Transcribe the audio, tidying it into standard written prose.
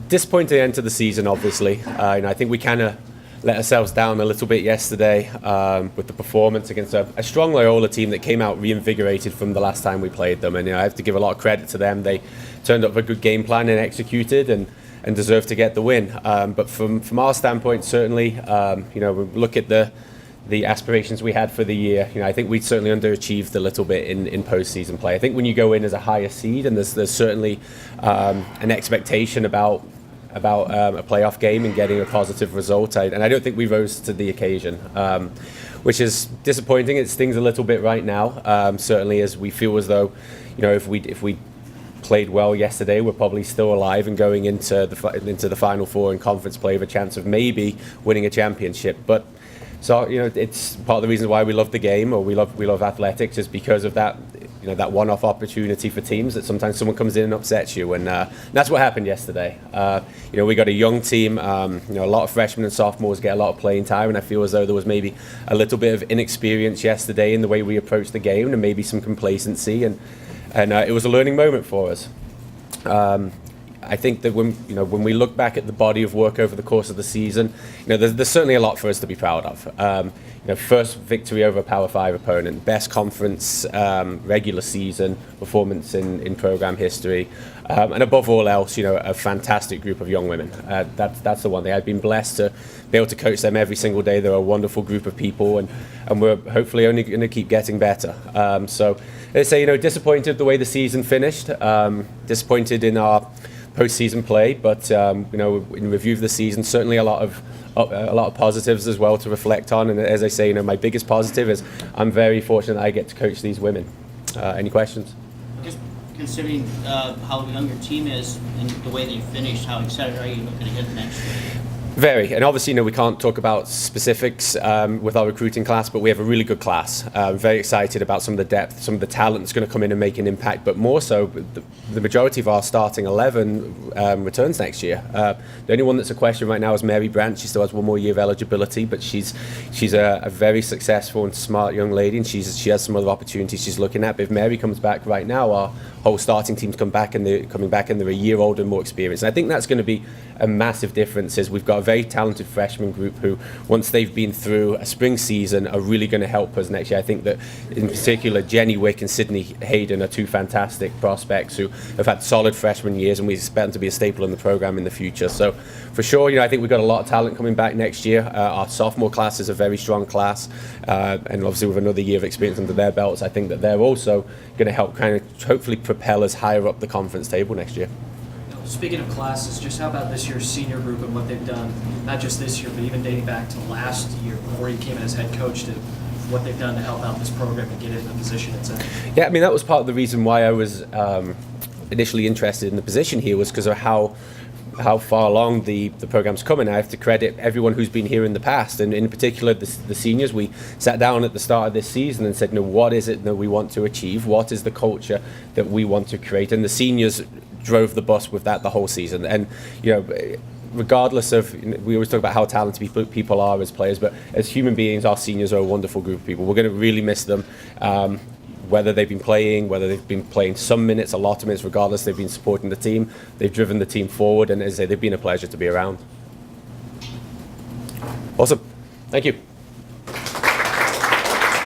Disappointing end to the season, obviously. I think we kind of let ourselves down a little bit yesterday with the performance against a strong Loyola team that came out reinvigorated from the last time we played them. And I have to give a lot of credit to them. They turned up a good game plan and executed and deserved to get the win. But from our standpoint, certainly, we look at the aspirations we had for the year. I think we certainly underachieved a little bit in postseason play. I think when you go in as a higher seed, and there's certainly an expectation about a playoff game and getting a positive result, and I don't think we rose to the occasion, which is disappointing. It stings a little bit right now, certainly, as we feel as though, if we played well yesterday, we're probably still alive and going into the Final Four and conference play with a chance of maybe winning a championship. But so it's part of the reason why we love the game, or we love athletics, is because of that that one-off opportunity for teams that sometimes someone comes in and upsets you, and that's what happened yesterday. We got a young team. A lot of freshmen and sophomores get a lot of playing time, and I feel as though there was maybe a little bit of inexperience yesterday in the way we approached the game, and maybe some complacency, and it was a learning moment for us. I think that when we look back at the body of work over the course of the season, there's certainly a lot for us to be proud of. First victory over a Power 5 opponent, best conference regular season performance in program history, and above all else, a fantastic group of young women. That's the one thing. I've been blessed to be able to coach them every single day. They're a wonderful group of people, and we're hopefully only going to keep getting better. So, let's say, disappointed the way the season finished, disappointed in our postseason play, but in review of the season, certainly a lot of positives as well to reflect on. And as I say, my biggest positive is I'm very fortunate that I get to coach these women. Any questions? Just considering how young your team is and the way that you finished, how excited are you looking ahead next year? Very, and obviously, we can't talk about specifics with our recruiting class, but we have a really good class. Very excited about some of the depth, some of the talent that's going to come in and make an impact, but more so, the majority of our starting 11 returns next year. The only one that's a question right now is Mary Brandt. She still has one more year of eligibility, but she's a very successful and smart young lady, and she has some other opportunities she's looking at. But if Mary comes back right now, our whole starting team's coming back and they're a year older and more experienced. And I think that's going to be a massive difference. Is we've got a very talented freshman group who, once they've been through a spring season, are really going to help us next year. I think that in particular Jenny Wick and Sydney Hayden are two fantastic prospects who have had solid freshman years, and we expect them to be a staple in the program in the future. So for sure, I think we've got a lot of talent coming back next year. Our sophomore class is a very strong class, and obviously with another year of experience under their belts, I think that they're also going to help kind of hopefully propel us higher up the conference table next year. Speaking of classes, just how about this year's senior group and what they've done, not just this year, but even dating back to last year before you came in as head coach, to what they've done to help out this program and get it in the position it's in? Yeah, I mean, that was part of the reason why I was initially interested in the position here, was because of how far along the program's come. And I have to credit everyone who's been here in the past, and in particular the seniors. We sat down at the start of this season and said, what is it that we want to achieve? What is the culture that we want to create? And the seniors drove the bus with that the whole season. And regardless of, we always talk about how talented people are as players, but as human beings, our seniors are a wonderful group of people. We're going to really miss them. Whether they've been playing some minutes, a lot of minutes, regardless, they've been supporting the team. They've driven the team forward, and as I say, they've been a pleasure to be around. Awesome. Thank you.